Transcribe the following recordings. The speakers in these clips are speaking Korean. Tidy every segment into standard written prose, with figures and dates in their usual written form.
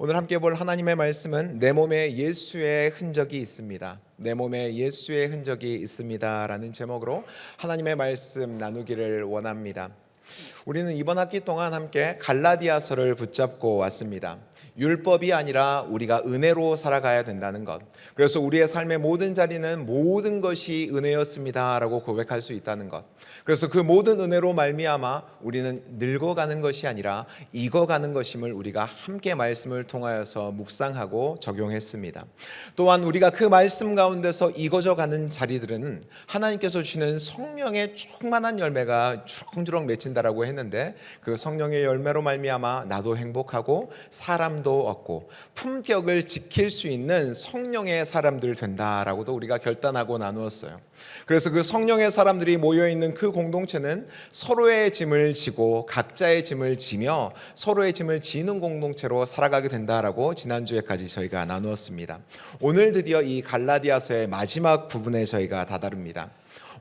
오늘 함께 볼 하나님의 말씀은 내 몸에 예수의 흔적이 있습니다. 내 몸에 예수의 흔적이 있습니다 라는 제목으로 하나님의 말씀 나누기를 원합니다. 우리는 이번 학기 동안 함께 갈라디아서를 붙잡고 왔습니다. 율법이 아니라 우리가 은혜로 살아가야 된다는 것, 그래서 우리의 삶의 모든 자리는 모든 것이 은혜였습니다 라고 고백할 수 있다는 것, 그래서 그 모든 은혜로 말미암아 우리는 늙어가는 것이 아니라 익어가는 것임을 우리가 함께 말씀을 통하여서 묵상하고 적용했습니다. 또한 우리가 그 말씀 가운데서 익어져 가는 자리들은 하나님께서 주시는 성령의 충만한 열매가 주렁주렁 맺힌다라고 했는데, 그 성령의 열매로 말미암아 나도 행복하고 사람도 얻고 품격을 지킬 수 있는 성령의 사람들 된다라고도 우리가 결단하고 나누었어요. 그래서 그 성령의 사람들이 모여있는 그 공동체는 서로의 짐을 지고 각자의 짐을 지며 서로의 짐을 지는 공동체로 살아가게 된다라고 지난주에까지 저희가 나누었습니다. 오늘 드디어 이 갈라디아서의 마지막 부분에 저희가 다다릅니다.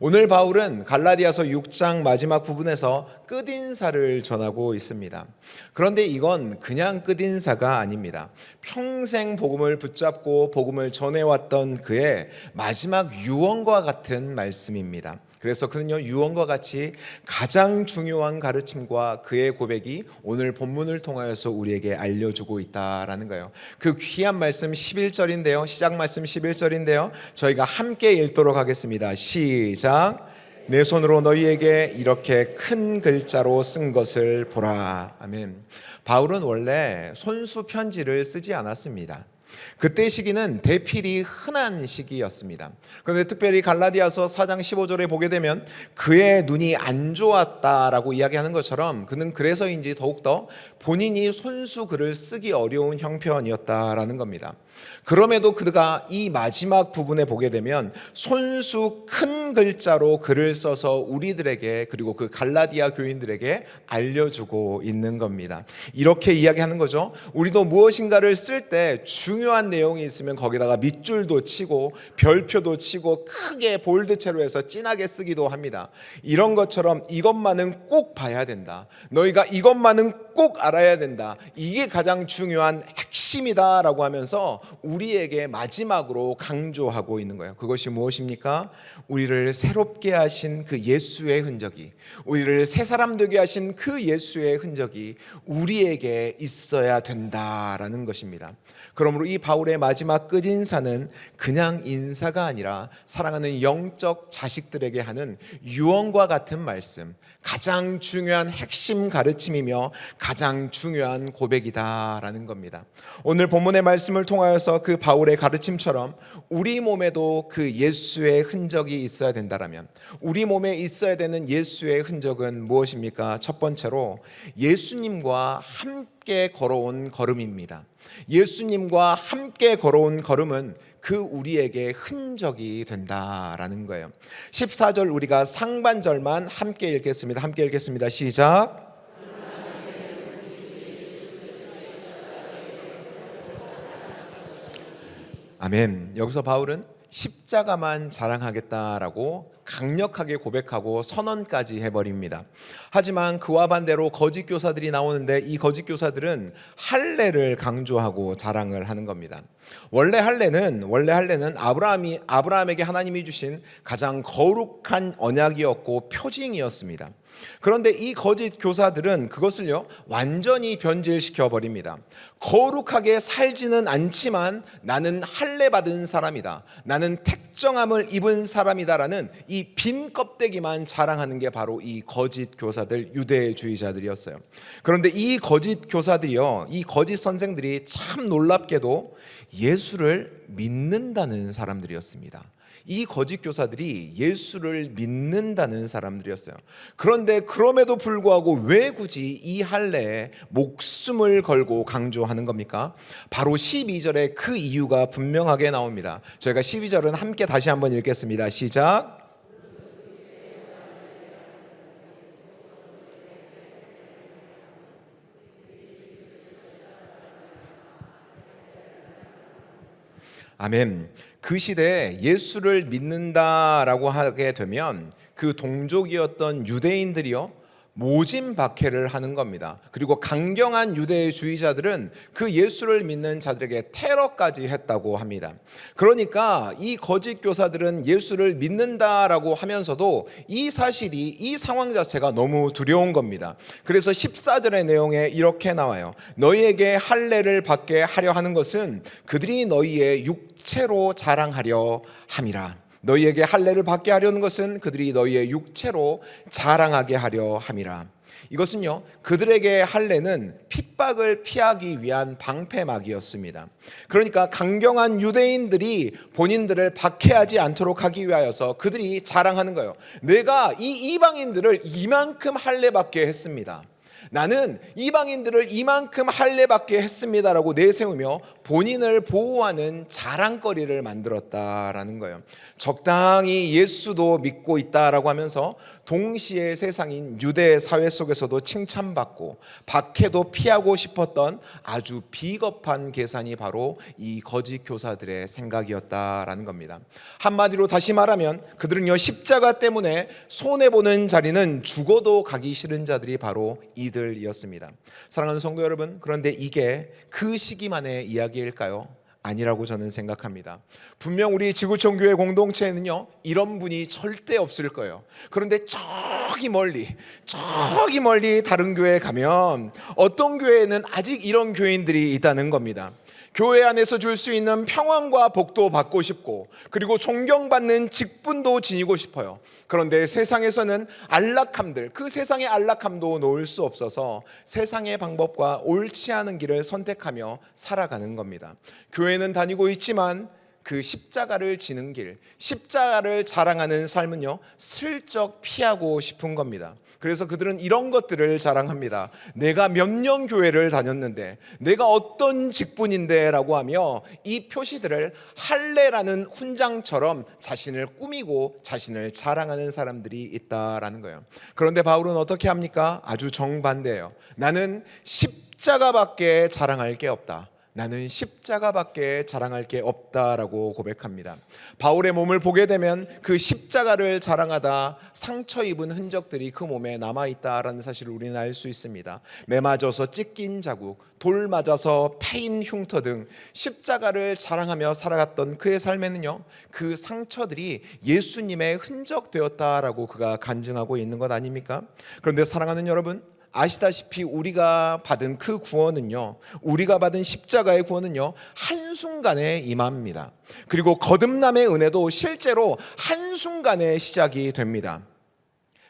오늘 바울은 갈라디아서 6장 마지막 부분에서 끝인사를 전하고 있습니다. 그런데 이건 그냥 끝인사가 아닙니다. 평생 복음을 붙잡고 복음을 전해왔던 그의 마지막 유언과 같은 말씀입니다. 그래서 그는요, 유언과 같이 가장 중요한 가르침과 그의 고백이 오늘 본문을 통하여서 우리에게 알려주고 있다라는 거예요. 그 귀한 말씀 11절인데요, 시작 말씀 11절인데요, 저희가 함께 읽도록 하겠습니다. 시작. 내 손으로 너희에게 이렇게 큰 글자로 쓴 것을 보라. 아멘. 바울은 원래 손수 편지를 쓰지 않았습니다. 그때 시기는 대필이 흔한 시기였습니다. 그런데 특별히 갈라디아서 4장 15절에 보게 되면 그의 눈이 안 좋았다라고 이야기하는 것처럼 그는 그래서인지 더욱더 본인이 손수 글을 쓰기 어려운 형편이었다라는 겁니다. 그럼에도 그가 이 마지막 부분에 보게 되면 손수 큰 글자로 글을 써서 우리들에게, 그리고 그 갈라디아 교인들에게 알려주고 있는 겁니다. 이렇게 이야기하는 거죠. 우리도 무엇인가를 쓸 때 중요한 내용이 있으면 거기다가 밑줄도 치고 별표도 치고 크게 볼드체로 해서 진하게 쓰기도 합니다. 이런 것처럼 이것만은 꼭 봐야 된다, 너희가 이것만은 꼭 알아야 된다, 이게 가장 중요한 핵심이다 라고 하면서 우리에게 마지막으로 강조하고 있는 거예요. 그것이 무엇입니까? 우리를 새롭게 하신 그 예수의 흔적이, 우리를 새 사람 되게 하신 그 예수의 흔적이 우리에게 있어야 된다라는 것입니다. 그러므로 이 바울의 마지막 끝인사는 그냥 인사가 아니라 사랑하는 영적 자식들에게 하는 유언과 같은 말씀, 가장 중요한 핵심 가르침이며 가장 중요한 고백이다라는 겁니다. 오늘 본문의 말씀을 통하여서 그 바울의 가르침처럼 우리 몸에도 그 예수의 흔적이 있어야 된다라면, 우리 몸에 있어야 되는 예수의 흔적은 무엇입니까? 첫 번째로 예수님과 함께 걸어온 걸음입니다. 예수님과 함께 걸어온 걸음은 그 우리에게 흔적이 된다라는 거예요. 14절 우리가 상반절만 함께 읽겠습니다. 함께 읽겠습니다. 시작. 아멘. 여기서 바울은 십자가만 자랑하겠다라고 강력하게 고백하고 선언까지 해버립니다. 하지만 그와 반대로 거짓 교사들이 나오는데, 이 거짓 교사들은 할례를 강조하고 자랑을 하는 겁니다. 원래 할례는 아브라함에게 하나님이 주신 가장 거룩한 언약이었고 표징이었습니다. 그런데 이 거짓 교사들은 그것을요 완전히 변질시켜 버립니다. 거룩하게 살지는 않지만 나는 할례 받은 사람이다, 나는 택정함을 입은 사람이다라는 이 빈 껍데기만 자랑하는 게 바로 이 거짓 교사들, 유대주의자들이었어요. 그런데 이 거짓 교사들이요, 이 거짓 선생들이 참 놀랍게도 예수를 믿는다는 사람들이었습니다. 이 거짓 교사들이 예수를 믿는다는 사람들이었어요. 그런데 그럼에도 불구하고 왜 굳이 이 할례에 목숨을 걸고 강조하는 겁니까? 바로 12절에 그 이유가 분명하게 나옵니다. 저희가 12절은 함께 다시 한번 읽겠습니다. 시작. 아멘. 그 시대에 예수를 믿는다라고 하게 되면 그 동족이었던 유대인들이요, 모진 박해를 하는 겁니다. 그리고 강경한 유대주의자들은 그 예수를 믿는 자들에게 테러까지 했다고 합니다. 그러니까 이 거짓 교사들은 예수를 믿는다라고 하면서도 이 사실이, 이 상황 자체가 너무 두려운 겁니다. 그래서 14절의 내용에 이렇게 나와요. 너희에게 할례를 받게 하려 하는 것은 그들이 너희의 육체로 자랑하려 함이라. 너희에게 할례를 받게 하려는 것은 그들이 너희의 육체로 자랑하게 하려 함이라. 이것은요, 그들에게 할례는 핍박을 피하기 위한 방패막이었습니다. 그러니까 강경한 유대인들이 본인들을 박해하지 않도록 하기 위하여서 그들이 자랑하는 거예요. 내가 이 이방인들을 이만큼 할례 받게 했습니다. 나는 이방인들을 이만큼 할례 받게 했습니다라고 내세우며 본인을 보호하는 자랑거리를 만들었다라는 거예요. 적당히 예수도 믿고 있다라고 하면서 동시에 세상인 유대 사회 속에서도 칭찬받고 박해도 피하고 싶었던 아주 비겁한 계산이 바로 이 거짓 교사들의 생각이었다라는 겁니다. 한마디로 다시 말하면 그들은요, 십자가 때문에 손해보는 자리는 죽어도 가기 싫은 자들이 바로 이들이었습니다. 사랑하는 성도 여러분, 그런데 이게 그 시기만의 이야기일까요? 아니라고 저는 생각합니다. 분명 우리 지구촌 교회 공동체에는요, 이런 분이 절대 없을 거예요. 그런데 저기 멀리 다른 교회에 가면 어떤 교회에는 아직 이런 교인들이 있다는 겁니다. 교회 안에서 줄 수 있는 평안과 복도 받고 싶고, 그리고 존경받는 직분도 지니고 싶어요. 그런데 세상에서는 안락함들, 그 세상의 안락함도 놓을 수 없어서 세상의 방법과 옳지 않은 길을 선택하며 살아가는 겁니다. 교회는 다니고 있지만 그 십자가를 지는 길, 십자가를 자랑하는 삶은요, 슬쩍 피하고 싶은 겁니다. 그래서 그들은 이런 것들을 자랑합니다. 내가 몇 년 교회를 다녔는데, 내가 어떤 직분인데 라고 하며 이 표시들을 할례라는 훈장처럼 자신을 꾸미고 자신을 자랑하는 사람들이 있다라는 거예요. 그런데 바울은 어떻게 합니까? 아주 정반대예요. 나는 십자가밖에 자랑할 게 없다. 나는 십자가밖에 자랑할 게 없다라고 고백합니다. 바울의 몸을 보게 되면 그 십자가를 자랑하다 상처 입은 흔적들이 그 몸에 남아있다라는 사실을 우리는 알 수 있습니다. 매 맞아서 찢긴 자국, 돌 맞아서 패인 흉터 등 십자가를 자랑하며 살아갔던 그의 삶에는요, 그 상처들이 예수님의 흔적 되었다라고 그가 간증하고 있는 것 아닙니까? 그런데 사랑하는 여러분, 아시다시피 우리가 받은 그 구원은요, 우리가 받은 십자가의 구원은요, 한순간에 임합니다. 그리고 거듭남의 은혜도 실제로 한순간에 시작이 됩니다.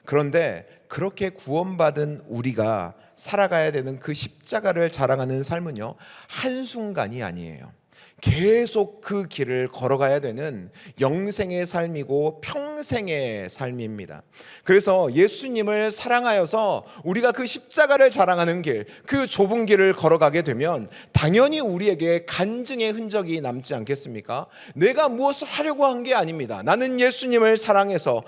그런데 그렇게 구원받은 우리가 살아가야 되는 그 십자가를 자랑하는 삶은요, 한순간이 아니에요. 계속 그 길을 걸어가야 되는 영생의 삶이고 평생의 삶입니다. 그래서 예수님을 사랑하여서 우리가 그 십자가를 자랑하는 길, 그 좁은 길을 걸어가게 되면 당연히 우리에게 간증의 흔적이 남지 않겠습니까? 내가 무엇을 하려고 한 게 아닙니다. 나는 예수님을 사랑해서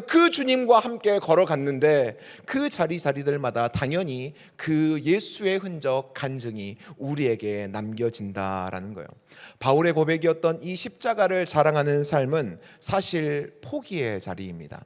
그 주님과 함께 걸어갔는데 그 자리들마다 당연히 그 예수의 흔적, 간증이 우리에게 남겨진다 라는 거예요. 바울의 고백이었던 이 십자가를 자랑하는 삶은 사실 포기의 자리입니다.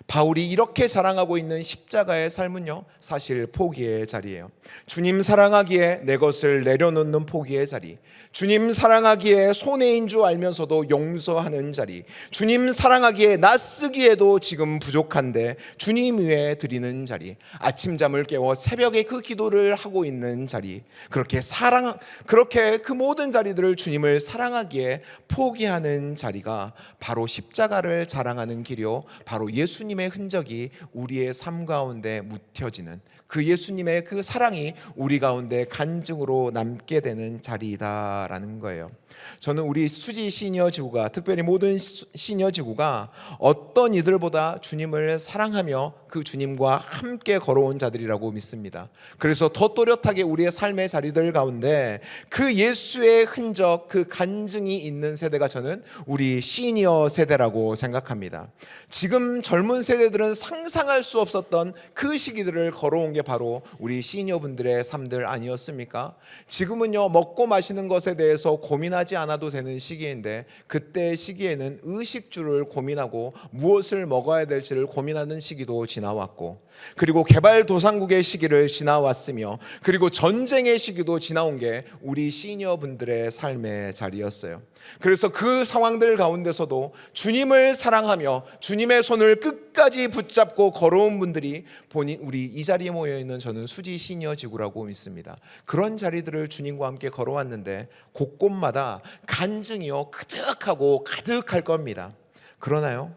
바울이 이렇게 자랑하고 있는 십자가의 삶은요, 사실 포기의 자리예요. 주님 사랑하기에 내 것을 내려놓는 포기의 자리, 주님 사랑하기에 손해인 줄 알면서도 용서하는 자리, 주님 사랑하기에 나 쓰기에도 지금 부족한데 주님 위에 드리는 자리, 아침잠을 깨워 새벽에 그 기도를 하고 있는 자리, 그렇게 그 모든 자리들을 주님을 사랑하기에 포기하는 자리가 바로 십자가를 자랑하는 길이요, 바로 예수님의 흔적이 우리의 삶 가운데 묻혀지는, 그 예수님의 그 사랑이 우리 가운데 간증으로 남게 되는 자리이다라는 거예요. 저는 우리 수지 시니어 지구가, 특별히 모든 시니어 지구가 어떤 이들보다 주님을 사랑하며 그 주님과 함께 걸어온 자들이라고 믿습니다. 그래서 더 또렷하게 우리의 삶의 자리들 가운데 그 예수의 흔적, 그 간증이 있는 세대가 저는 우리 시니어 세대라고 생각합니다. 지금 젊은 세대들은 상상할 수 없었던 그 시기들을 걸어온 게 바로 우리 시니어분들의 삶들 아니었습니까? 지금은요, 먹고 마시는 것에 대해서 고민하지 고민하지 않아도 되는 시기인데 그때 시기에는 의식주를 고민하고 무엇을 먹어야 될지를 고민하는 시기도 지나왔고, 그리고 개발도상국의 시기를 지나왔으며, 그리고 전쟁의 시기도 지나온 게 우리 시니어분들의 삶의 자리였어요. 그래서 그 상황들 가운데서도 주님을 사랑하며 주님의 손을 끝까지 붙잡고 걸어온 분들이 우리 이 자리에 모여있는 저는 수지 시니어 지구라고 믿습니다. 그런 자리들을 주님과 함께 걸어왔는데 곳곳마다 간증이요 그득하고 가득할 겁니다. 그러나요,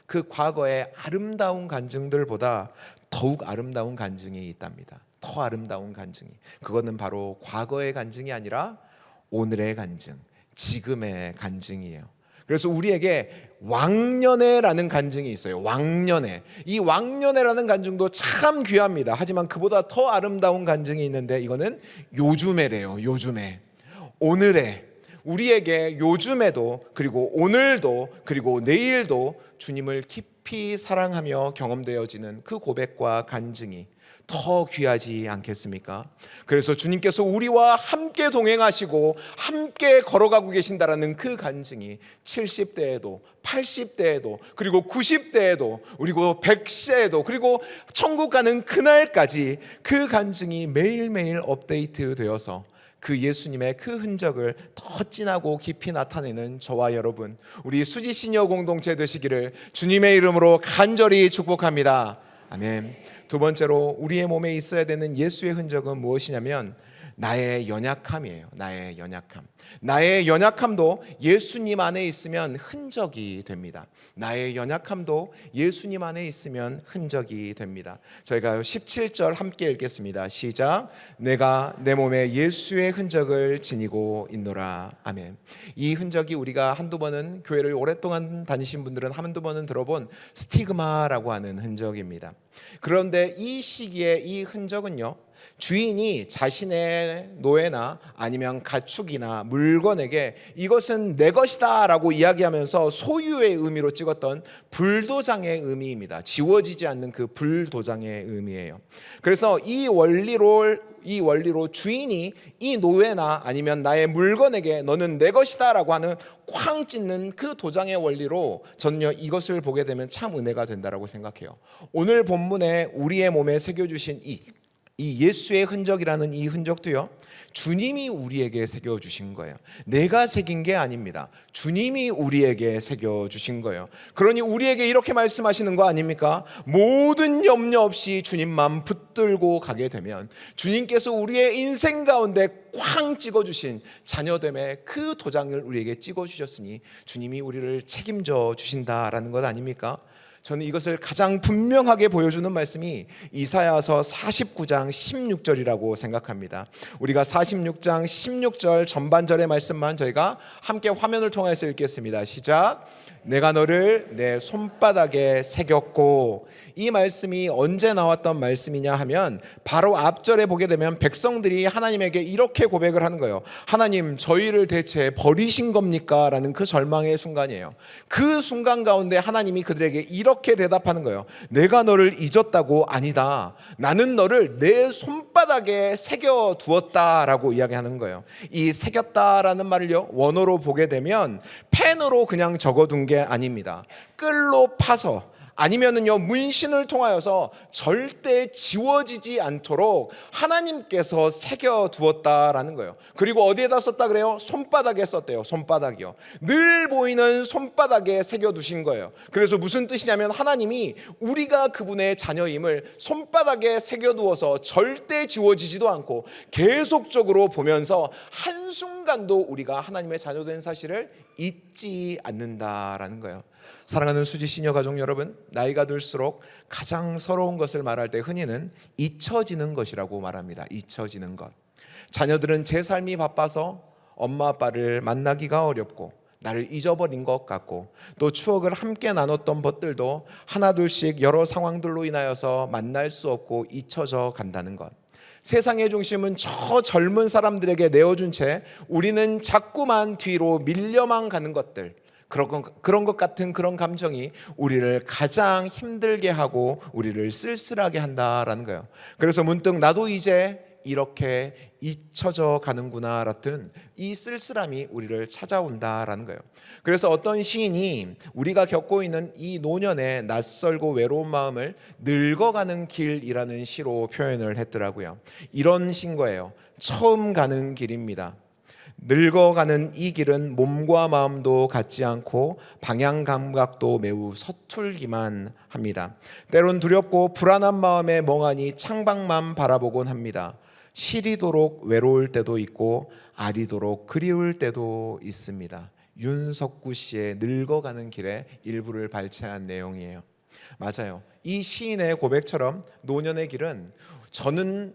그 과거의 아름다운 간증들보다 더욱 아름다운 간증이 있답니다. 더 아름다운 간증이, 그거는 바로 과거의 간증이 아니라 오늘의 간증, 지금의 간증이에요. 그래서 우리에게 왕년회라는 간증이 있어요. 왕년회. 이 왕년회라는 간증도 참 귀합니다. 하지만 그보다 더 아름다운 간증이 있는데 이거는 요즘회래요. 요즘회. 오늘의, 우리에게 요즘에도 그리고 오늘도 그리고 내일도 주님을 깊이 사랑하며 경험되어지는 그 고백과 간증이 더 귀하지 않겠습니까? 그래서 주님께서 우리와 함께 동행하시고 함께 걸어가고 계신다라는 그 간증이 70대에도 80대에도 그리고 90대에도 그리고 100세에도 그리고 천국 가는 그날까지 그 간증이 매일매일 업데이트 되어서 그 예수님의 그 흔적을 더 진하고 깊이 나타내는 저와 여러분, 우리 수지 시니어 공동체 되시기를 주님의 이름으로 간절히 축복합니다. 아멘. 두 번째로 우리의 몸에 있어야 되는 예수의 흔적은 무엇이냐면 나의 연약함이에요. 나의 연약함. 나의 연약함도 예수님 안에 있으면 흔적이 됩니다. 나의 연약함도 예수님 안에 있으면 흔적이 됩니다. 저희가 17절 함께 읽겠습니다. 시작. 내가 내 몸에 예수의 흔적을 지니고 있노라. 아멘. 이 흔적이 우리가 한두 번은, 교회를 오랫동안 다니신 분들은 한두 번은 들어본 스티그마라고 하는 흔적입니다. 그런데 이 시기에 이 흔적은요, 주인이 자신의 노예나 아니면 가축이나 물건에게 이것은 내 것이다 라고 이야기하면서 소유의 의미로 찍었던 불도장의 의미입니다. 지워지지 않는 그 불도장의 의미예요. 그래서 이 원리로 주인이 이 노예나 아니면 나의 물건에게 너는 내 것이다 라고 하는 쾅 찢는 그 도장의 원리로 저는요, 이것을 보게 되면 참 은혜가 된다라고 생각해요. 오늘 본문에 우리의 몸에 새겨주신 이 예수의 흔적이라는 이 흔적도요, 주님이 우리에게 새겨주신 거예요. 내가 새긴 게 아닙니다. 주님이 우리에게 새겨주신 거예요. 그러니 우리에게 이렇게 말씀하시는 거 아닙니까? 모든 염려 없이 주님만 붙들고 가게 되면 주님께서 우리의 인생 가운데 쾅 찍어주신 자녀됨의 그 도장을 우리에게 찍어주셨으니 주님이 우리를 책임져 주신다라는 것 아닙니까? 저는 이것을 가장 분명하게 보여주는 말씀이 이사야서 49장 16절이라고 생각합니다. 우리가 46장 16절 전반절의 말씀만 저희가 함께 화면을 통해서 읽겠습니다. 시작. 내가 너를 내 손바닥에 새겼고, 이 말씀이 언제 나왔던 말씀이냐 하면 바로 앞절에 보게 되면 백성들이 하나님에게 이렇게 고백을 하는 거예요. 하나님, 저희를 대체 버리신 겁니까? 라는 그 절망의 순간이에요. 그 순간 가운데 하나님이 그들에게 이렇게 대답하는 거예요. 내가 너를 잊었다고? 아니다. 나는 너를 내 손바닥에 새겨 두었다라고 이야기하는 거예요. 이 새겼다라는 말을요, 원어로 보게 되면 펜으로 그냥 적어둔 게 아닙니다. 끌로 파서 아니면은요, 문신을 통하여서 절대 지워지지 않도록 하나님께서 새겨 두었다라는 거예요. 그리고 어디에다 썼다 그래요? 손바닥에 썼대요. 손바닥이요. 늘 보이는 손바닥에 새겨 두신 거예요. 그래서 무슨 뜻이냐면 하나님이 우리가 그분의 자녀임을 손바닥에 새겨 두어서 절대 지워지지도 않고 계속적으로 보면서 한순간도 우리가 하나님의 자녀된 사실을 잊지 않는다라는 거예요. 사랑하는 수지 시니어 가족 여러분, 나이가 들수록 가장 서러운 것을 말할 때 흔히는 잊혀지는 것이라고 말합니다. 잊혀지는 것. 자녀들은 제 삶이 바빠서 엄마 아빠를 만나기가 어렵고 나를 잊어버린 것 같고, 또 추억을 함께 나눴던 것들도 하나둘씩 여러 상황들로 인하여서 만날 수 없고 잊혀져 간다는 것. 세상의 중심은 저 젊은 사람들에게 내어준 채 우리는 자꾸만 뒤로 밀려만 가는 것들, 그런 것 같은 그런 감정이 우리를 가장 힘들게 하고 우리를 쓸쓸하게 한다라는 거예요. 그래서 문득 나도 이제 이렇게 잊혀져 가는구나 같은 이 쓸쓸함이 우리를 찾아온다라는 거예요. 그래서 어떤 시인이 우리가 겪고 있는 이 노년의 낯설고 외로운 마음을 늙어가는 길이라는 시로 표현을 했더라고요. 이런 시인 거예요. 처음 가는 길입니다. 늙어가는 이 길은 몸과 마음도 같지 않고 방향 감각도 매우 서툴기만 합니다. 때론 두렵고 불안한 마음에 멍하니 창밖만 바라보곤 합니다. 시리도록 외로울 때도 있고 아리도록 그리울 때도 있습니다. 윤석구 씨의 늙어가는 길의 일부를 발췌한 내용이에요. 맞아요. 이 시인의 고백처럼 노년의 길은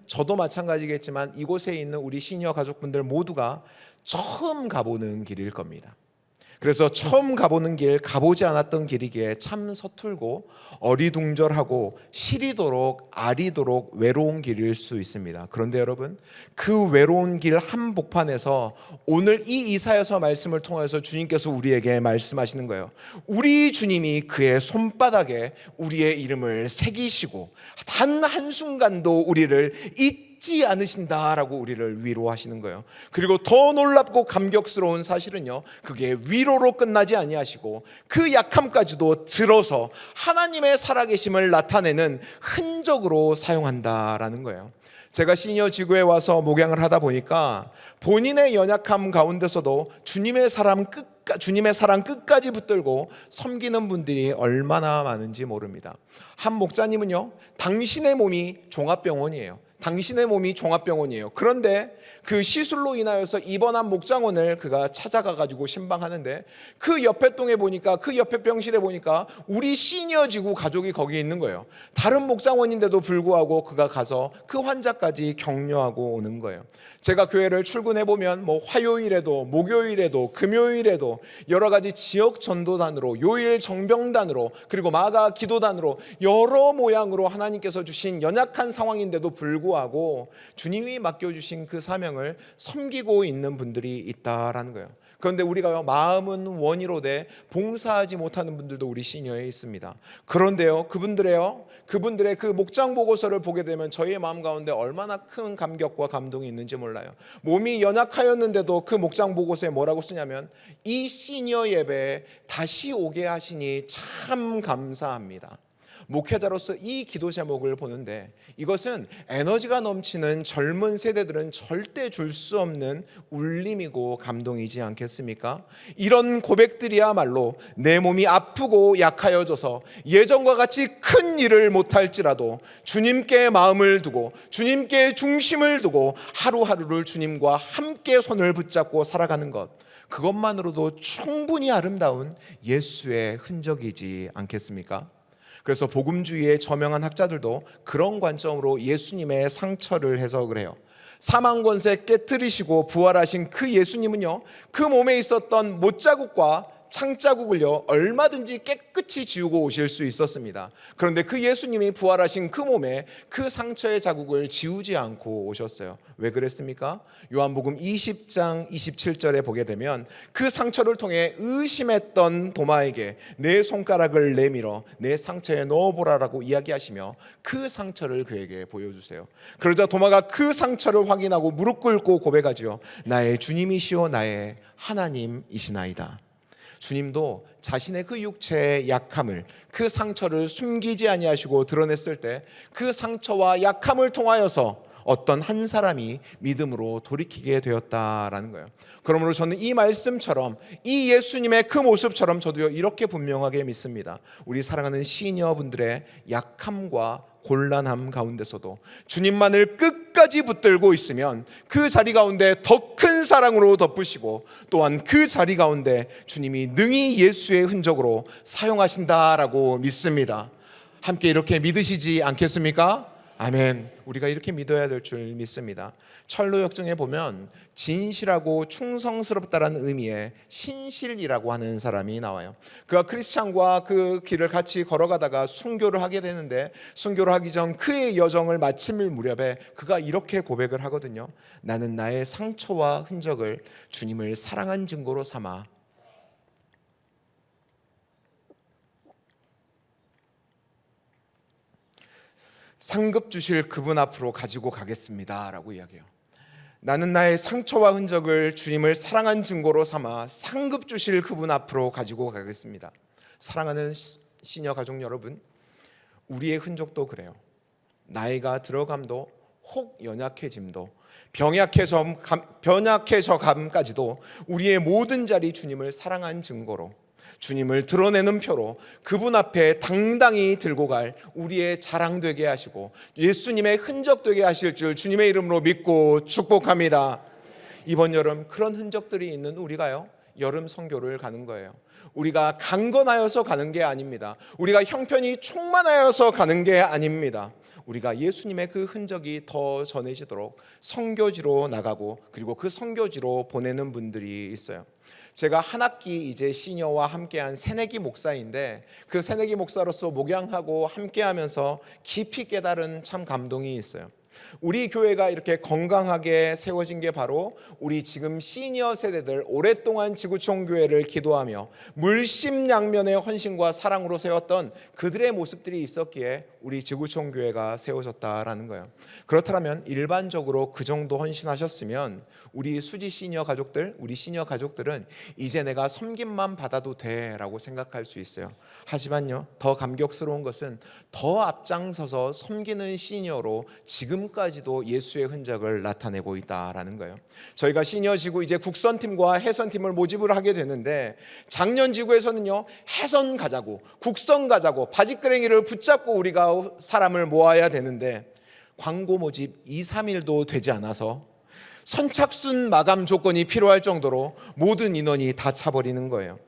저도 마찬가지겠지만 이곳에 있는 우리 시니어 가족분들 모두가 처음 가보는 길일 겁니다. 그래서 처음 가보는 길, 가보지 않았던 길이기에 참 서툴고 어리둥절하고 시리도록 아리도록 외로운 길일 수 있습니다. 그런데 여러분, 그 외로운 길 한복판에서 오늘 이 이사야서 말씀을 통해서 주님께서 우리에게 말씀하시는 거예요. 우리 주님이 그의 손바닥에 우리의 이름을 새기시고 단 한순간도 우리를 잊지 않으신다라고 우리를 위로하시는 거예요. 그리고 더 놀랍고 감격스러운 사실은요, 그게 위로로 끝나지 아니하시고 그 약함까지도 들어서 하나님의 살아계심을 나타내는 흔적으로 사용한다라는 거예요. 제가 시니어 지구에 와서 목양을 하다 보니까 본인의 연약함 가운데서도 주님의 사랑 끝까지 붙들고 섬기는 분들이 얼마나 많은지 모릅니다. 한 목자님은요, 당신의 몸이 종합병원이에요. 그런데 그 시술로 인하여서 입원한 목장원을 그가 찾아가가지고 신방하는데 그 옆에 동에 보니까, 그 옆에 병실에 보니까 우리 시니어 지구 가족이 거기 있는 거예요. 다른 목장원인데도 불구하고 그가 가서 그 환자까지 격려하고 오는 거예요. 제가 교회를 출근해보면 화요일에도 목요일에도 금요일에도 여러 가지 지역 전도단으로, 요일 정병단으로, 그리고 마가 기도단으로 여러 모양으로 하나님께서 주신 연약한 상황인데도 불구하고 주님이 맡겨주신 그 사명을 섬기고 있는 분들이 있다라는 거예요. 그런데 우리가 마음은 원이로되 봉사하지 못하는 분들도 우리 시니어에 있습니다. 그런데요, 그분들의 그 목장 보고서를 보게 되면 저희의 마음 가운데 얼마나 큰 감격과 감동이 있는지 몰라요. 몸이 연약하였는데도 그 목장 보고서에 뭐라고 쓰냐면, 이 시니어 예배에 다시 오게 하시니 참 감사합니다. 목회자로서 이 기도 제목을 보는데, 이것은 에너지가 넘치는 젊은 세대들은 절대 줄 수 없는 울림이고 감동이지 않겠습니까? 이런 고백들이야말로 내 몸이 아프고 약하여져서 예전과 같이 큰 일을 못할지라도 주님께 마음을 두고 주님께 중심을 두고 하루하루를 주님과 함께 손을 붙잡고 살아가는 것, 그것만으로도 충분히 아름다운 예수의 흔적이지 않겠습니까? 그래서 복음주의의 저명한 학자들도 그런 관점으로 예수님의 상처를 해석을 해요. 사망 권세 깨뜨리시고 부활하신 그 예수님은요, 그 몸에 있었던 못자국과 창자국을요 얼마든지 깨끗이 지우고 오실 수 있었습니다. 그런데 그 예수님이 부활하신 그 몸에 그 상처의 자국을 지우지 않고 오셨어요. 왜 그랬습니까? 요한복음 20장 27절에 보게 되면 그 상처를 통해 의심했던 도마에게 내 손가락을 내밀어 내 상처에 넣어보라라고 이야기하시며 그 상처를 그에게 보여주세요. 그러자 도마가 그 상처를 확인하고 무릎 꿇고 고백하지요. 나의 주님이시오 나의 하나님이시나이다. 주님도 자신의 그 육체의 약함을, 그 상처를 숨기지 아니하시고 드러냈을 때 그 상처와 약함을 통하여서 어떤 한 사람이 믿음으로 돌이키게 되었다라는 거예요. 그러므로 저는 이 말씀처럼, 이 예수님의 그 모습처럼 저도요 이렇게 분명하게 믿습니다. 우리 사랑하는 시니어분들의 약함과 곤란함 가운데서도 주님만을 끝까지 붙들고 있으면 그 자리 가운데 더 큰 사랑으로 덮으시고, 또한 그 자리 가운데 주님이 능히 예수의 흔적으로 사용하신다라고 믿습니다. 함께 이렇게 믿으시지 않겠습니까? 아멘. 우리가 이렇게 믿어야 될 줄 믿습니다. 철로역정에 보면 진실하고 충성스럽다라는 의미의 신실이라고 하는 사람이 나와요. 그가 크리스찬과 그 길을 같이 걸어가다가 순교를 하게 되는데, 순교를 하기 전 그의 여정을 마칠 무렵에 그가 이렇게 고백을 하거든요. 나는 나의 상처와 흔적을 주님을 사랑한 증거로 삼아 상급 주실 그분 앞으로 가지고 가겠습니다 라고 이야기해요. 나는 나의 상처와 흔적을 주님을 사랑한 증거로 삼아 상급 주실 그분 앞으로 가지고 가겠습니다. 사랑하는 시니어 가족 여러분, 우리의 흔적도 그래요. 나이가 들어감도 혹 연약해짐도 병약해져 감까지도 우리의 모든 자리 주님을 사랑한 증거로, 주님을 드러내는 표로 그분 앞에 당당히 들고 갈 우리의 자랑 되게 하시고 예수님의 흔적 되게 하실 줄 주님의 이름으로 믿고 축복합니다. 이번 여름 그런 흔적들이 있는 우리가요, 여름 선교를 가는 거예요. 우리가 강건하여서 가는 게 아닙니다. 우리가 형편이 충만하여서 가는 게 아닙니다. 우리가 예수님의 그 흔적이 더 전해지도록 선교지로 나가고, 그리고 그 선교지로 보내는 분들이 있어요. 제가 한 학기 이제 시니어와 함께한 새내기 목사인데, 그 새내기 목사로서 목양하고 함께하면서 깊이 깨달은 참 감동이 있어요. 우리 교회가 이렇게 건강하게 세워진 게 바로 우리 지금 시니어 세대들 오랫동안 지구촌 교회를 기도하며 물심양면의 헌신과 사랑으로 세웠던 그들의 모습들이 있었기에 우리 지구촌 교회가 세워졌다라는 거예요. 그렇다면 일반적으로 그 정도 헌신하셨으면 우리 수지 시니어 가족들, 우리 시니어 가족들은 이제 내가 섬김만 받아도 돼라고 생각할 수 있어요. 하지만요, 더 감격스러운 것은 더 앞장서서 섬기는 시니어로 지금까지도 예수의 흔적을 나타내고 있다라는 거예요. 저희가 시니어 지구 이제 국선팀과 해선팀을 모집을 하게 되는데, 작년 지구에서는요, 해선 가자고 국선 가자고 바지끄레기를 붙잡고 우리가 사람을 모아야 되는데 광고 모집 2, 3일도 되지 않아서 선착순 마감 조건이 필요할 정도로 모든 인원이 다 차버리는 거예요.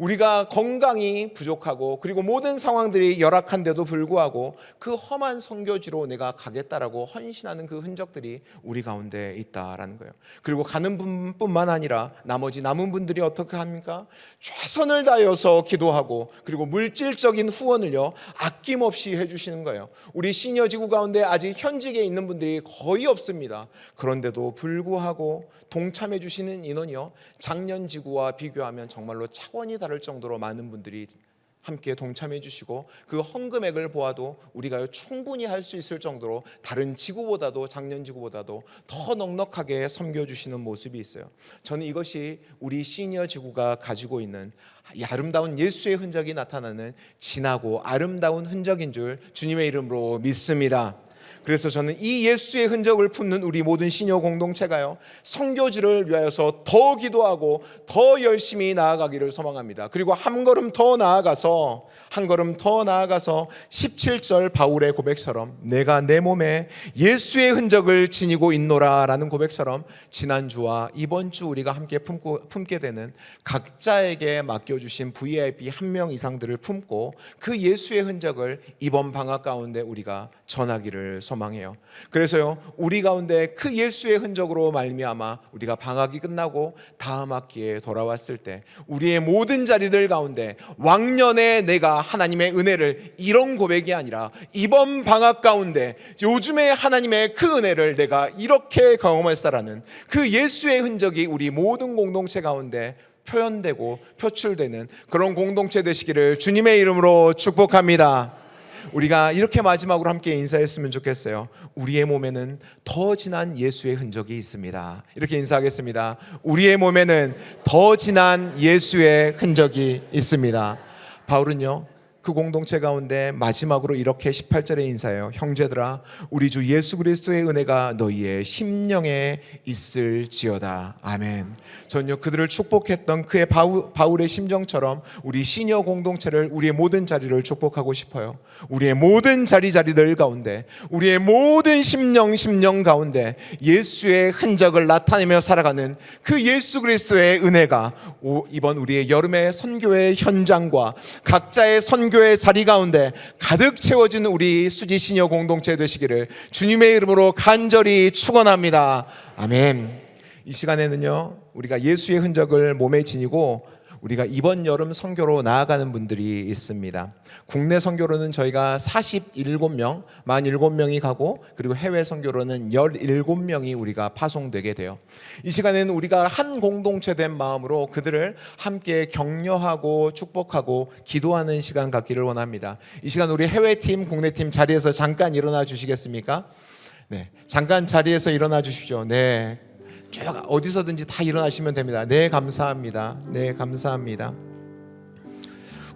우리가 건강이 부족하고 그리고 모든 상황들이 열악한데도 불구하고 그 험한 선교지로 내가 가겠다라고 헌신하는 그 흔적들이 우리 가운데 있다라는 거예요. 그리고 가는 분뿐만 아니라 나머지 남은 분들이 어떻게 합니까? 최선을 다해서 기도하고 그리고 물질적인 후원을요 아낌없이 해주시는 거예요. 우리 시니어 지구 가운데 아직 현직에 있는 분들이 거의 없습니다. 그런데도 불구하고 동참해 주시는 인원이요, 작년 지구와 비교하면 정말로 차원이 다를 정도로 많은 분들이 함께 동참해 주시고, 그 헌금액을 보아도 우리가 충분히 할 수 있을 정도로 다른 지구보다도, 작년 지구보다도 더 넉넉하게 섬겨주시는 모습이 있어요. 저는 이것이 우리 시니어 지구가 가지고 있는 아름다운 예수의 흔적이 나타나는 진하고 아름다운 흔적인 줄 주님의 이름으로 믿습니다. 그래서 저는 이 예수의 흔적을 품는 우리 모든 시니어 공동체가요, 선교지를 위하여서 더 기도하고 더 열심히 나아가기를 소망합니다. 그리고 한 걸음 더 나아가서 17절 바울의 고백처럼 내가 내 몸에 예수의 흔적을 지니고 있노라라는 고백처럼 지난주와 이번 주 우리가 함께 품게 되는 각자에게 맡겨주신 VIP 1명 이상들을 품고 그 예수의 흔적을 이번 방학 가운데 우리가 전하기를 소망해요. 그래서요, 우리 가운데 그 예수의 흔적으로 말미암아 우리가 방학이 끝나고 다음 학기에 돌아왔을 때 우리의 모든 자리들 가운데 왕년에 내가 하나님의 은혜를, 이런 고백이 아니라 이번 방학 가운데 요즘에 하나님의 그 은혜를 내가 이렇게 경험했다라는 그 예수의 흔적이 우리 모든 공동체 가운데 표현되고 표출되는 그런 공동체 되시기를 주님의 이름으로 축복합니다. 우리가 이렇게 마지막으로 함께 인사했으면 좋겠어요. 우리의 몸에는 더 진한 예수의 흔적이 있습니다. 이렇게 인사하겠습니다. 우리의 몸에는 더 진한 예수의 흔적이 있습니다. 바울은요, 그 공동체 가운데 마지막으로 이렇게 18절에 인사해요. 형제들아, 우리 주 예수 그리스도의 은혜가 너희의 심령에 있을지어다. 아멘. 전요, 그들을 축복했던 그의 바울의 심정처럼 우리 시니어 공동체를, 우리의 모든 자리를 축복하고 싶어요. 우리의 모든 자리들 가운데, 우리의 모든 심령 가운데 예수의 흔적을 나타내며 살아가는 그 예수 그리스도의 은혜가 이번 우리의 여름의 선교의 현장과 각자의 선교의 자리 가운데 가득 채워진 우리 수지 시니어 공동체 되시기를 주님의 이름으로 간절히 축원합니다. 아멘. 이 시간에는요, 우리가 예수의 흔적을 몸에 지니고 우리가 이번 여름 선교로 나아가는 분들이 있습니다. 국내 선교로는 저희가 47명, 47명이 가고, 그리고 해외 선교로는 17명이 우리가 파송되게 돼요. 이 시간에는 우리가 한 공동체 된 마음으로 그들을 함께 격려하고 축복하고 기도하는 시간 갖기를 원합니다. 이 시간 우리 해외팀, 국내팀 자리에서 잠깐 일어나 주시겠습니까? 네, 잠깐 자리에서 일어나 주십시오. 네, 쭉 어디서든지 다 일어나시면 됩니다. 네, 감사합니다. 네, 감사합니다.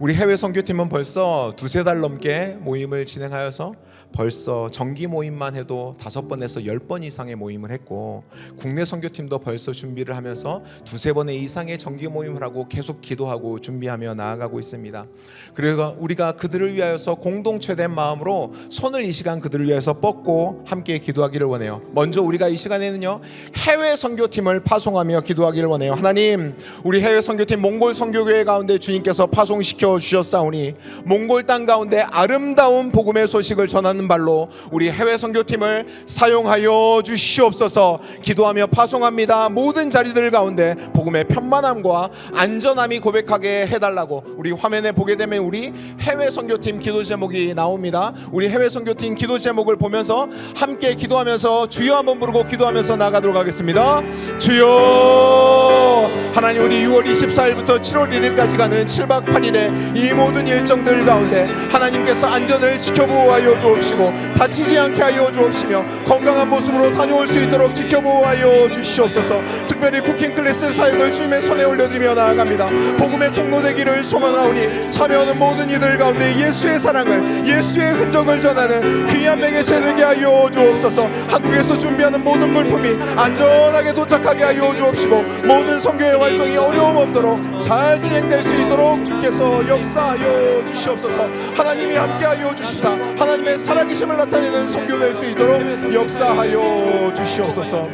우리 해외 선교팀은 벌써 2-3달 넘게 모임을 진행하여서 벌써 정기 모임만 해도 5번에서 10번 이상의 모임을 했고, 국내 선교팀도 벌써 준비를 하면서 2-3번의 이상의 정기 모임을 하고 계속 기도하고 준비하며 나아가고 있습니다. 그래서 우리가 그들을 위하여서 공동체된 마음으로 손을 이 시간 그들을 위해서 뻗고 함께 기도하기를 원해요. 먼저 우리가 이 시간에는요, 해외 선교팀을 파송하며 기도하기를 원해요. 하나님, 우리 해외 선교팀 몽골 선교교회 가운데 주님께서 파송시켜 주셨사오니 몽골 땅 가운데 아름다운 복음의 소식을 전하는 발로 우리 해외 선교팀을 사용하여 주시옵소서. 기도하며 파송합니다. 모든 자리들 가운데 복음의 편만함과 안전함이 고백하게 해달라고. 우리 화면에 보게 되면 우리 해외 선교팀 기도 제목이 나옵니다. 우리 해외 선교팀 기도 제목을 보면서 함께 기도하면서 주여 한번 부르고 기도하면서 나가도록 하겠습니다. 주여. 하나님, 우리 6월 24일부터 7월 1일까지 가는 7박 8일의 이 모든 일정들 가운데 하나님께서 안전을 지켜보호하여 주옵시고 다치지 않게 하여 주옵시며 건강한 모습으로 다녀올 수 있도록 지켜보호하여 주시옵소서. 특별히 쿠킹 클래스 사역을 주님의 손에 올려드리며 나아갑니다. 복음의 통로 되기를 소망하오니 참여하는 모든 이들 가운데 예수의 사랑을, 예수의 흔적을 전하는 귀한 매개체 되게 하여 주옵소서. 한국에서 준비하는 모든 물품이 안전하게 도착하게 하여 주옵시고 모든 선교의 활동이 어려움 없도록 잘 진행될 수 있도록 주께서 역사하여 주시옵소서. 하나님이 함께하여 주시사 하나님의 살아계심을 나타내는 선교될 수 있도록 역사하여 주시옵소서.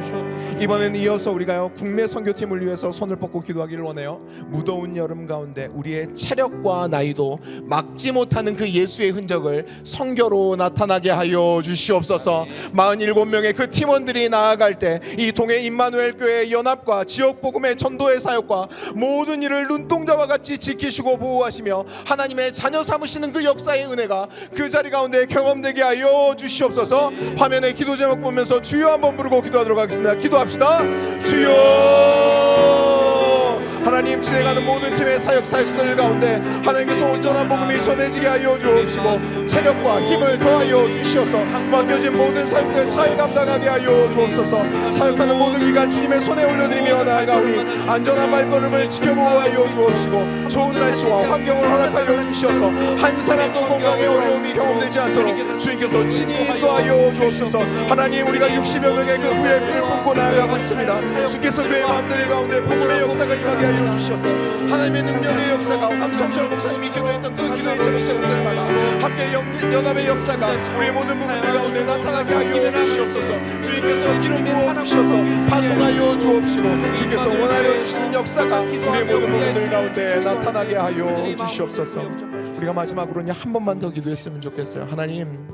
이번에는 이어서 우리가요, 국내 선교팀을 위해서 손을 뻗고 기도하기를 원해요. 무더운 여름 가운데 우리의 체력과 나이도 막지 못하는 그 예수의 흔적을 선교로 나타나게 하여 주시옵소서. 47명의 그 팀원들이 나아갈 때 이 동해 임마누엘 교회 연합과 지역 복음의 전도의 사역과 모든 일을 눈동자와 같이 지키시고 보호하시며 하나님의 자녀 삼으시는 그 역사의 은혜가 그 자리 가운데 경험되게 하여 주시옵소서. 화면에 기도 제목 보면서 주여 한번 부르고 기도하도록 하겠습니다. 기도합시다. 주여. 하나님, 진행하는 모든 팀의 사역사역들 가운데 하나님께서 온전한 복음이 전해지게 하여 주옵시고 체력과 힘을 더하여 주시어서 맡겨진 모든 사역들 잘 감당하게 하여 주옵소서. 사역하는 모든 기간 주님의 손에 올려드리며 나아가오니 안전한 발걸음을 지켜보호하여 주옵시고 좋은 날씨와 환경을 허락하여 주시어서 한 사람도 건강에 어려움이 경험되지 않도록 주님께서 친히 인도하여 주옵소서. 하나님, 우리가 60여 명의 그 VIP를 품고 나아가고 있습니다. 주께서 그의 마음들 가운데 복음의 역사가 임하게 하여 주셔서 하나님의 능력의 역사가 황성철 목사님이 기도했던 그 기도의 제목들마다 함께 연합의 역사가 우리의 모든 부분들 가운데 나타나게 하여 주시옵소서. 주님께서 기름 부어 주셔서 파송하여 주옵시고 주께서 원하여 주시는 역사가 우리의 모든 부분들 가운데 나타나게 하여 주시옵소서. 우리가 마지막으로는 한 번만 더 기도했으면 좋겠어요. 하나님,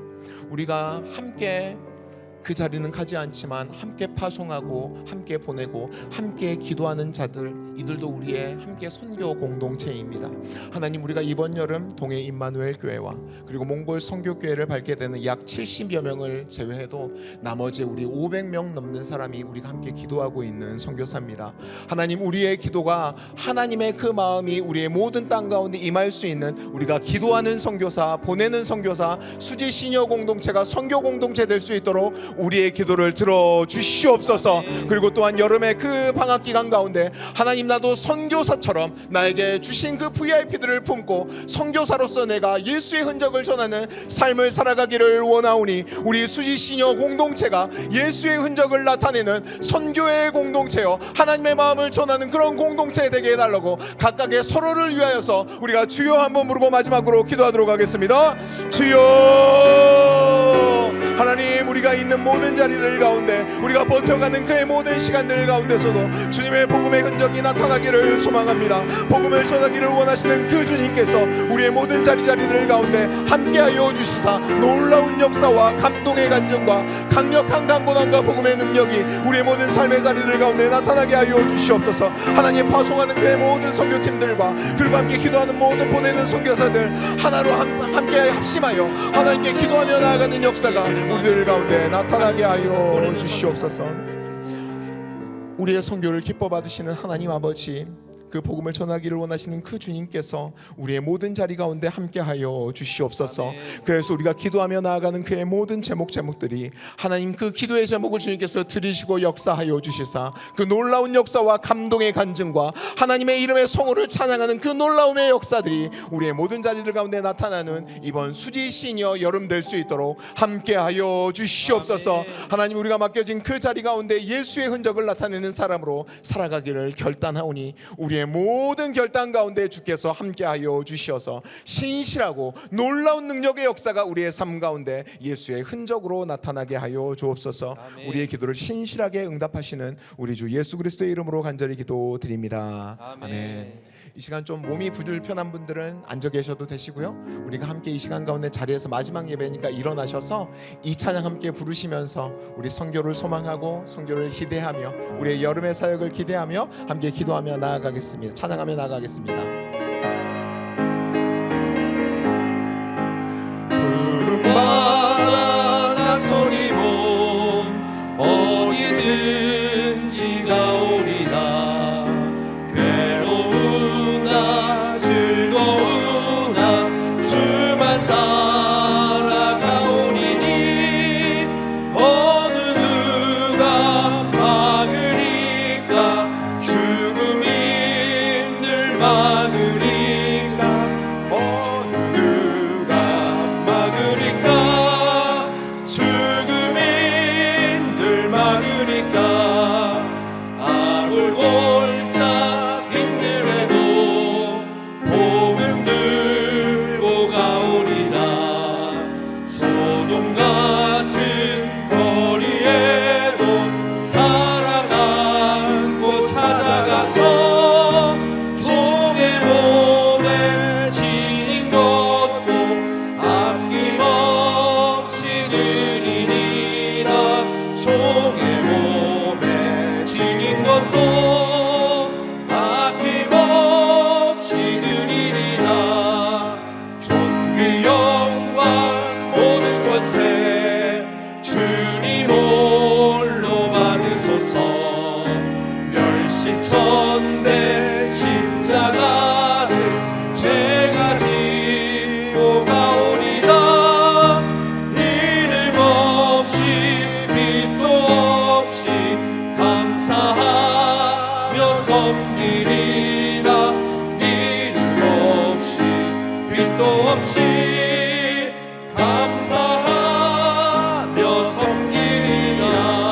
우리가 함께 그 자리는 가지 않지만 함께 파송하고 함께 보내고 함께 기도하는 자들, 이들도 우리의 함께 선교 공동체입니다. 하나님, 우리가 이번 여름 동해 임마누엘 교회와 그리고 몽골 선교교회를 밟게 되는 약 70여 명을 제외해도 나머지 우리 500명 넘는 사람이 우리가 함께 기도하고 있는 선교사입니다. 하나님, 우리의 기도가 하나님의 그 마음이 우리의 모든 땅 가운데 임할 수 있는 우리가 기도하는 선교사, 보내는 선교사, 수지 시녀 공동체가 선교 공동체 될 수 있도록 우리의 기도를 들어주시옵소서. 그리고 또한 여름의 그 방학 기간 가운데 하나님, 나도 선교사처럼 나에게 주신 그 VIP들을 품고 선교사로서 내가 예수의 흔적을 전하는 삶을 살아가기를 원하오니 우리 수지 시녀 공동체가 예수의 흔적을 나타내는 선교의 공동체요, 하나님의 마음을 전하는 그런 공동체 되게 해달라고 각각의 서로를 위하여서 우리가 주여 한번 부르고 마지막으로 기도하도록 하겠습니다. 주여. 하나님, 우리가 있는 모든 자리들 가운데, 우리가 버텨가는 그의 모든 시간들 가운데서도 주님의 복음의 흔적이 나타나기를 소망합니다. 복음을 전하기를 원하시는 그 주님께서 우리의 모든 자리들 가운데 함께하여 주시사 놀라운 역사와 감동의 간증과 강력한 강권함과 복음의 능력이 우리의 모든 삶의 자리들 가운데 나타나게 하여 주시옵소서. 하나님, 파송하는 그의 모든 선교팀들과 그리고 함께 기도하는 모든 보내는 선교사들 하나로 함께 합심하여 하나님께 기도하며 나아가는 역사가 우리들 가운데 나타나게 하여 주시옵소서. 우리의 선교를 기뻐 받으시는 하나님 아버지, 그 복음을 전하기를 원하시는 그 주님께서 우리의 모든 자리 가운데 함께하여 주시옵소서. 그래서 우리가 기도하며 나아가는 그의 모든 제목들이 하나님, 그 기도의 제목을 주님께서 들으시고 역사하여 주시사 그 놀라운 역사와 감동의 간증과 하나님의 이름의 성호를 찬양하는 그 놀라움의 역사들이 우리의 모든 자리들 가운데 나타나는 이번 수지 시니어 여름 될 수 있도록 함께하여 주시옵소서. 하나님, 우리가 맡겨진 그 자리 가운데 예수의 흔적을 나타내는 사람으로 살아가기를 결단하오니 우리의 모든 결단 가운데 주께서 함께하여 주시어서 신실하고 놀라운 능력의 역사가 우리의 삶 가운데 예수의 흔적으로 나타나게 하여 주옵소서. 아멘. 우리의 기도를 신실하게 응답하시는 우리 주 예수 그리스도의 이름으로 간절히 기도드립니다. 아멘. 이 시간 좀 몸이 불편한 분들은 앉아 계셔도 되시고요. 우리가 함께 이 시간 가운데 자리에서 마지막 예배니까 일어나셔서 이 찬양 함께 부르시면서 우리 선교를 소망하고 선교를 기대하며 우리의 여름의 사역을 기대하며 함께 기도하며 나아가겠습니다. 찬양하며 나아가겠습니다. 푸른바다 나소리 몸 어디든지 가오리다. 괴로우나 즐거우나 주만 따라가오리니 어느 누가 막으리까 죽음이 늘 막으리까 어느 누가 막으리까 죽음이 늘 막으리까 악을 골짝 힘들어도 복음 들고 가오리다. 소돔 같은 거리에도 사랑 안고 찾아가서 종의 몸에 지닌 것도 아낌없이 드리리라. 종의 몸에 지닌 것도 아낌없이 드리리라. 존귀 영광 모든 권세 주님 홀로 받으소서. 멸시천대 십자가를 죄가 지고 가오리다. 이름 없이 빛도 없이 감사하며 섬기리라. 이름 없이 빛도 없이 감사하며 섬기리라.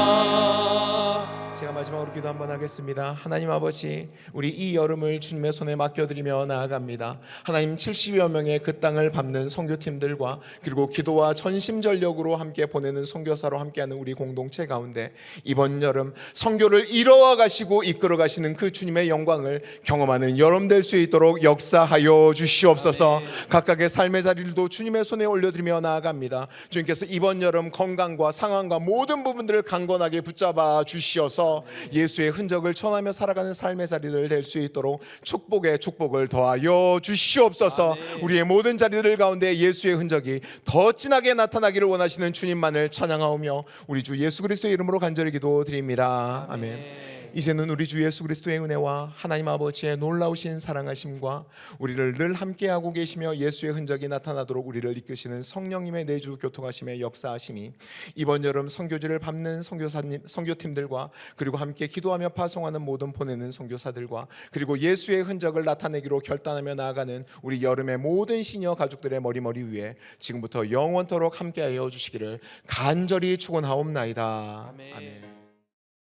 제가 마지막으로 기도 한번 하겠습니다. 하나님 아버지, 우리 이 여름을 주님의 손에 맡겨드리며 나아갑니다. 하나님, 70여 명의 그 땅을 밟는 선교팀들과 그리고 기도와 전심전력으로 함께 보내는 선교사로 함께하는 우리 공동체 가운데 이번 여름 선교를 이뤄와 가시고 이끌어 가시는 그 주님의 영광을 경험하는 여름 될 수 있도록 역사하여 주시옵소서. 각각의 삶의 자리도 주님의 손에 올려드리며 나아갑니다. 주님께서 이번 여름 건강과 상황과 모든 부분들을 강건하게 붙잡아 주시어서 예수의 흔적을 전하며 살아가는 삶의 자리들 될 수 있도록 축복에 축복을 더하여 주시옵소서. 아멘. 우리의 모든 자리들 가운데 예수의 흔적이 더 진하게 나타나기를 원하시는 주님만을 찬양하오며 우리 주 예수 그리스도의 이름으로 간절히 기도드립니다. 아멘. 이제는 우리 주 예수 그리스도의 은혜와 하나님 아버지의 놀라우신 사랑하심과 우리를 늘 함께하고 계시며 예수의 흔적이 나타나도록 우리를 이끄시는 성령님의 내주 교통하심의 역사하심이 이번 여름 선교지를 밟는 선교팀들과 그리고 함께 기도하며 파송하는 모든 보내는 선교사들과 그리고 예수의 흔적을 나타내기로 결단하며 나아가는 우리 여름의 모든 시니어 가족들의 머리 위에 지금부터 영원토록 함께하여 주시기를 간절히 축원하옵나이다. 아멘. 아멘.